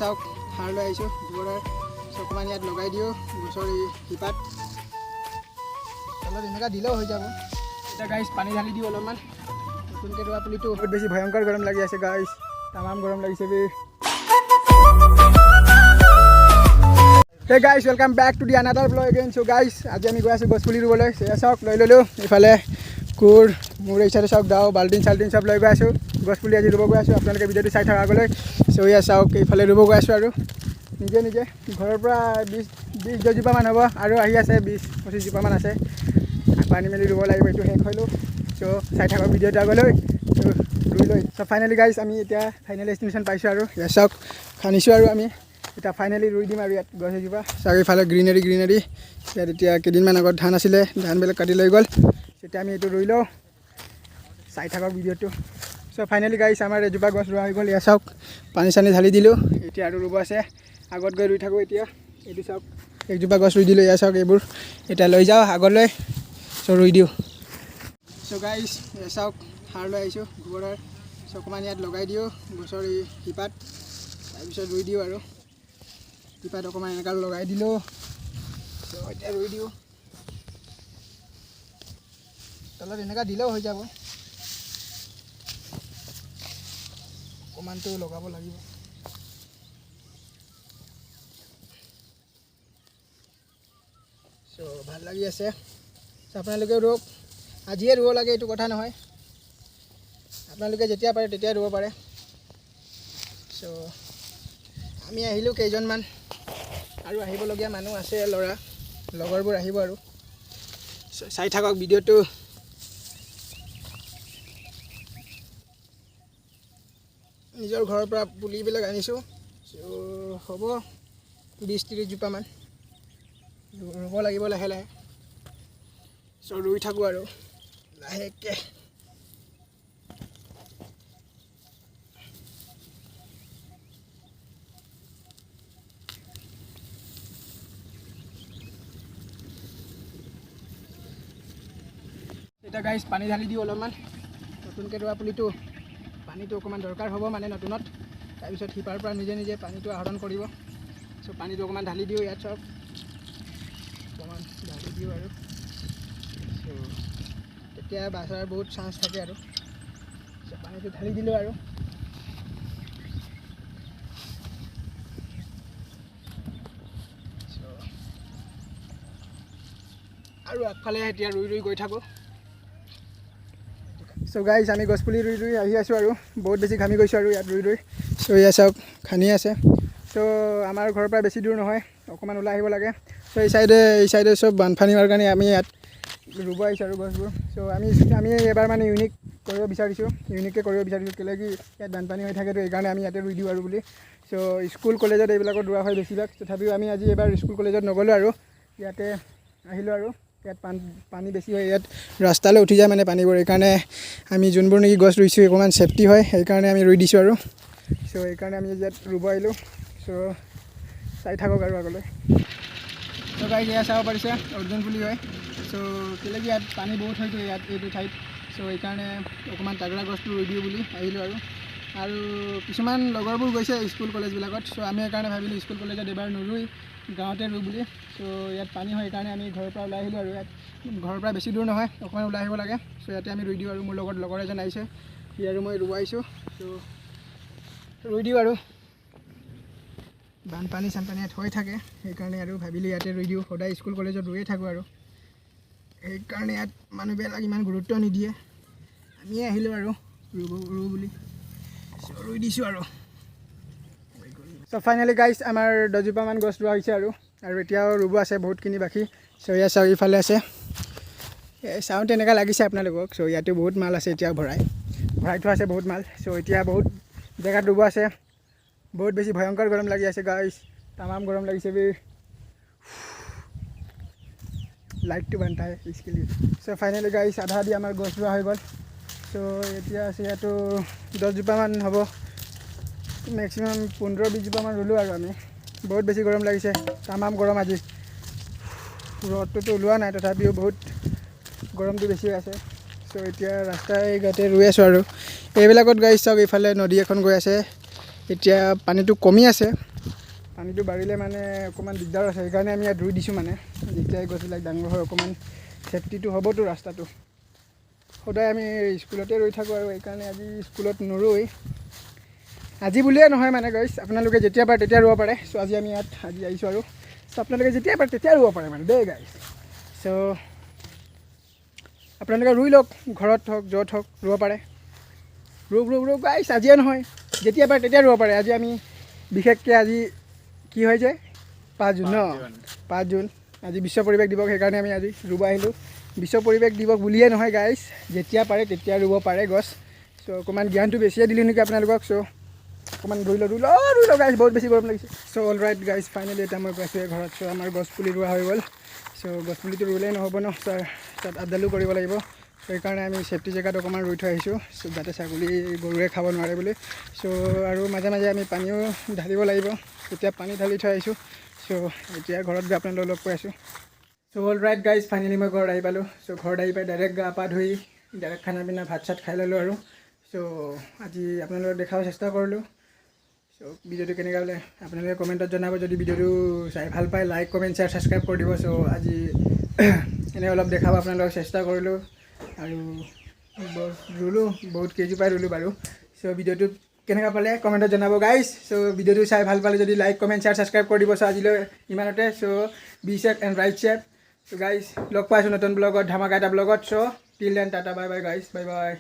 চাওক সাৰ লৈ আহিছোঁ গোবৰৰ অকণমান ইয়াত লগাই দিওঁ গছৰ এই শিপাত তলত এনেকুৱা দিলেও হৈ যাব। এতিয়া গাইছ পানী ঢালি দিওঁ অলপমান। নতুনকৈ ৰোৱা পুলিটো বহুত বেছি ভয়ংকৰ গৰম লাগি আছে গাইছ, তামাম গৰম লাগিছে বে। Hey guys welcome back to the another blog again. So' guys আজি আমি গৈ আছোঁ গছ পুলি ৰুবলৈ। সেয়া চাওক লৈ ল'লোঁ এইফালে কোৰ, মোৰ এই চাইডে চাওক দাও বাল্টিং চাল্টিং চব লৈ গৈ আছোঁ গছ পুলি আজি ৰুব গৈ আছোঁ। আপোনালোকে ভিডিঅ'টো চাই থাকা আগলৈ। চ' এয়া চাওক এইফালে ৰুব গৈ আছোঁ আৰু নিজে নিজে ঘৰৰ পৰা 20-10 জোপামান হ'ব আৰু আহি আছে 20-25 জোপামান আছে। পানী মেলি ৰুব লাগিব, এইটো শেষ হ'লোঁ। চ' চাই থাকক ভিডিঅ'টো আগলৈ। চ' ৰুই লৈ চ' ফাইনেলি গাইছ আমি এতিয়া ফাইনেল এষ্টিমেশ্যন পাইছোঁ আৰু ইয়াত চাওক খান্দিছোঁ আৰু আমি এতিয়া ফাইনেলি ৰুই দিম আৰু ইয়াত গছ এজোপা। চাওক এইফালে গ্ৰীনেৰী ইয়াত এতিয়া কেইদিনমান আগত ধান আছিলে, ধানবিলাক কাটি লৈ গ'ল। তেতিয়া আমি এইটো ৰুই লওঁ, চাই থাকক ভিডিঅ'টো। চ' ফাইনেলি গাইছ আমাৰ এজোপা গছ ৰোৱা হৈ গ'ল। ইয়াত চাওক পানী চানী ঢালি দিলোঁ, এতিয়া আৰু ৰুব আছে। আগত গৈ ৰুই থাকোঁ এতিয়া। এইটো চাওক একজোপা গছ ৰুই দিলোঁ। ইয়াত চাওক এইবোৰ এতিয়া লৈ যাওঁ আগলৈ। চ' ৰুই দিওঁ। চ' গাইছ চাওক সাৰ লৈ আহিছোঁ গোবৰৰ অকণমান ইয়াত লগাই দিওঁ গছৰ এই শিপাত, তাৰপিছত ৰুই দিওঁ আৰু শিপাত অকণমান এনেকৈ লগাই দিলোঁ। চ' এতিয়া ৰুই দিওঁ, তলত এনেকুৱা দিলেও হৈ যাব, অকণমানটো লগাব লাগিব। চ' ভাল লাগি আছে। চ' আপোনালোকেও ৰুৱক, আজিয়ে ৰুব লাগে এইটো কথা নহয়, আপোনালোকে যেতিয়া পাৰে তেতিয়াই ৰুব পাৰে। চ' আমি আহিলোঁ কেইজনমান, আৰু আহিবলগীয়া মানুহ আছে, ল'ৰা লগৰবোৰ আহিব আৰু। চ' চাই থাকক ভিডিঅ'টো। নিজৰ ঘৰৰ পৰা পুলিবিলাক আনিছোঁ। চ' হ'ব 20-30 জোপামান ৰুব লাগিব লাহে লাহে। চ' ৰুই থাকোঁ আৰু লাহেকৈ। এতিয়া গাইছ পানী ঢালি দিওঁ অলপমান। নতুনকৈ ৰোৱা পুলিটো পানীটো অকণমান দৰকাৰ হ'ব মানে নতুনত, তাৰপিছত শিপাৰ পৰা নিজে নিজে পানীটো আহৰণ কৰিব। চ' পানীটো অকণমান ঢালি দিওঁ ইয়াত চাওক, অকণমান ঢালি দিওঁ আৰু। চ' তেতিয়া বাচাৰ বহুত চান্স থাকে আৰু। চ' পানীটো ঢালি দিলোঁ আৰু আগফালে এতিয়া ৰুই ৰুই গৈ থাকোঁ। চ' গাইছ আমি গছপুলি ৰুই ৰুই আহি আছোঁ আৰু বহুত বেছি ঘামি গৈছোঁ আৰু ইয়াত ৰুই ৰুই। চ' এয়া চাওক খান্দি আছে। চ' আমাৰ ঘৰৰ পৰা বেছি দূৰ নহয়, অকণমান ওলাই আহিব লাগে। চ' এই চাইডে চব বানপানী হোৱাৰ কাৰণে আমি ইয়াত ৰুব আহিছোঁ আৰু গছবোৰ। চ' আমি এবাৰ মানে ইউনিক কৰিব বিচাৰিছোঁ, কেলৈ কি ইয়াত বানপানী হৈ থাকেতো, এইকাৰণে আমি ইয়াতে ৰুই দিওঁ আৰু বুলি। চ' স্কুল কলেজত এইবিলাকত ৰোৱা হয় বেছিভাগ, তথাপিও আমি আজি এবাৰ স্কুল কলেজত নগ'লোঁ আৰু ইয়াতে আহিলোঁ আৰু। ইয়াত পানী বেছি হয়, ইয়াত ৰাস্তালৈ উঠি যায় মানে পানীবোৰ, সেইকাৰণে আমি যোনবোৰ নেকি গছ ৰুইছোঁ অকণমান ছেফটি হয়, সেইকাৰণে আমি ৰুই দিছোঁ আৰু। চ' সেইকাৰণে আমি ইয়াত ৰুব আহিলোঁ। চ' চাই থাকক আৰু আগলৈ। চ' গাইছ এয়া চাব পাৰিছে অৰ্জুন পুলি হয়। চ' কেলৈ কি ইয়াত পানী বহুত হয়তো ইয়াত এইটো ঠাইত। চ' সেইকাৰণে অকণমান তাগৰা গছটো ৰুই দিওঁ বুলি আহিলোঁ আৰু কিছুমান লগৰবোৰ গৈছে স্কুল কলেজবিলাকত। চ' আমি সেইকাৰণে ভাবিলোঁ স্কুল কলেজত এবাৰ নুৰুই গাঁৱতে ৰুই বুলি। চ' ইয়াত পানী হয় সেইকাৰণে আমি ঘৰৰ পৰা ওলাই আহিলোঁ আৰু ইয়াত ঘৰৰ পৰা বেছি দূৰ নহয়, অকণমান ওলাই আহিব লাগে। চ' ইয়াতে আমি ৰুই দিওঁ আৰু মোৰ লগত লগৰ এজন আহিছে, সি আৰু মই ৰুব আহিছোঁ। চ' ৰুই দিওঁ আৰু বানপানী চানপানী ইয়াত হৈ থাকে, সেইকাৰণে আৰু ভাবিলোঁ ইয়াতে ৰুই দিওঁ। সদায় স্কুল কলেজত ৰুয়ে থাকোঁ আৰু সেইকাৰণে ইয়াত মানুহবিলাক ইমান গুৰুত্ব নিদিয়ে, আমিয়ে আহিলোঁ আৰু ৰুওঁ বুলি। চ' ৰুই দিছোঁ আৰু। চ' ফাইনেলি গাইছ আমাৰ 10 জোপামান গছ ৰোৱা হৈছে আৰু এতিয়াও ৰুব আছে বহুতখিনি বাকী। চ' ইয়াত চাওক ইফালে আছে, চাউণ্ড তেনেকুৱা লাগিছে আপোনালোকক। চ' ইয়াতো বহুত মাল আছে, এতিয়া ভৰাই থোৱা আছে বহুত মাল। চ' এতিয়া বহুত জেগাত ৰুব আছে, বহুত বেছি ভয়ংকৰ গৰম লাগি আছে গাইছ, তামাম গৰম লাগিছে বে। লাইটটো বান্ধা স্কিলি। চ' ফাইনেলি গাইছ আধা দি আমাৰ গছ ৰোৱা হৈ গ'ল। চ' এতিয়া আছে ইয়াতো 10 জোপামান হ'ব, মেক্সিমাম 15-20 জোপামান ৰুলোঁ আৰু আমি। বহুত বেছি গৰম লাগিছে, তামাম গৰম আজি। ৰ'দটোতো ওলোৱা নাই, তথাপিও বহুত গৰমটো বেছি হৈ আছে। চ' এতিয়া ৰাস্তাই ঘাটে ৰুই আছোঁ আৰু এইবিলাকত গাইছ চাওক এইফালে নদী এখন গৈ আছে, এতিয়া পানীটো কমি আছে, পানীটো বাঢ়িলে মানে অকণমান দিগদাৰ আছে, সেইকাৰণে আমি ইয়াত ৰুই দিছোঁ মানে যেতিয়াই গছবিলাক ডাঙৰ হয় অকণমান ছেফটিটো হ'বতো ৰাস্তাটো। সদায় আমি স্কুলতে ৰৈ থাকোঁ আৰু সেইকাৰণে আজি স্কুলত নৰুই, আজি বুলিয়ে নহয় মানে গাইছ, আপোনালোকে যেতিয়া পাৰে তেতিয়া ৰুব পাৰে। চ' আজি আমি ইয়াত আজি আহিছোঁ আৰু চ' আপোনালোকে যেতিয়া পাৰে তেতিয়া ৰুব পাৰে মানে দেই গাইছ। চ' আপোনালোকে ৰুই লওক, ঘৰত হওক য'ত হওক ৰুব পাৰে। ৰুক গাইছ, আজিয়ে নহয় যেতিয়া পাৰে তেতিয়া ৰুব পাৰে। আজি আমি বিশেষকৈ আজি কি হৈছে 5 জুন ন, 5 জুন আজি বিশ্ব পৰিৱেশ দিৱস, সেইকাৰণে আমি আজি ৰুব আহিলোঁ। বিশ্ব পৰিৱেশ দিৱস বুলিয়ে নহয় গাইছ, যেতিয়া পাৰে তেতিয়া ৰুব পাৰে গছ। চ' অকণমান জ্ঞানটো বেছিয়ে দিলোঁ নেকি আপোনালোকক। চ' অকণমান ৰুই লওঁ গাইছ, বহুত বেছি গৰম লাগিছে। চ' অল ৰাইট গাইছ, ফাইনেলি এতিয়া মই পাইছোঁ ঘৰত। চ' আমাৰ গছপুলি ৰোৱা হৈ গ'ল। চ' গছপুলিটো ৰুলেই নহ'ব ন, তাত আপডালো কৰিব লাগিব। চ' সেইকাৰণে আমি ছেফটি জেগাত অকণমান ৰুই থৈ আহিছোঁ, চ' যাতে ছাগলী গৰুৱে খাব নোৱাৰে বুলি। চ' আৰু মাজে মাজে আমি পানীও ঢালিব লাগিব, তেতিয়া পানী ঢালি থৈ আহিছোঁ। চ' এতিয়া ঘৰত গৈ আপোনালোকক লগ পাই আছোঁ। চ' অল ৰাইট গাইজ, ফাইনেলি মই ঘৰত আহি পালোঁ। চ' ঘৰত আহি পাই ডাইৰেক্ট গা পা ধুই ডাইৰেক্ট খানা পিনা ভাত চাত খাই ল'লোঁ আৰু। চ' আজি আপোনালোকক দেখাব চেষ্টা কৰিলোঁ। চ' ভিডিঅ'টো কেনেকুৱা হ'লে আপোনালোকে কমেণ্টত জনাব। যদি ভিডিঅ'টো চাই ভাল পায় লাইক কমেণ্ট শ্বেয়াৰ ছাবস্ক্ৰাইব কৰি দিব। চ' আজি এনে অলপ দেখাব আপোনালোকক চেষ্টা কৰিলোঁ আৰু ৰুলোঁ, বহুত কেজি পাই ৰুলোঁ বাৰু। চ' ভিডিঅ'টো কেনেকুৱা পালে কমেণ্টত জনাব গাইজ। চ' ভিডিঅ'টো চাই ভাল পালে যদি লাইক কমেণ্ট শ্বেয়াৰ ছাবস্ক্ৰাইব কৰি দিব। চ' আজিলৈ ইমানতে। So' be safe and right safe. So' guys লগ পাইছোঁ নতুন ব্লগত, ধামাকা এটা ব্লগত। So' till then tata bye bye guys, bye বাই।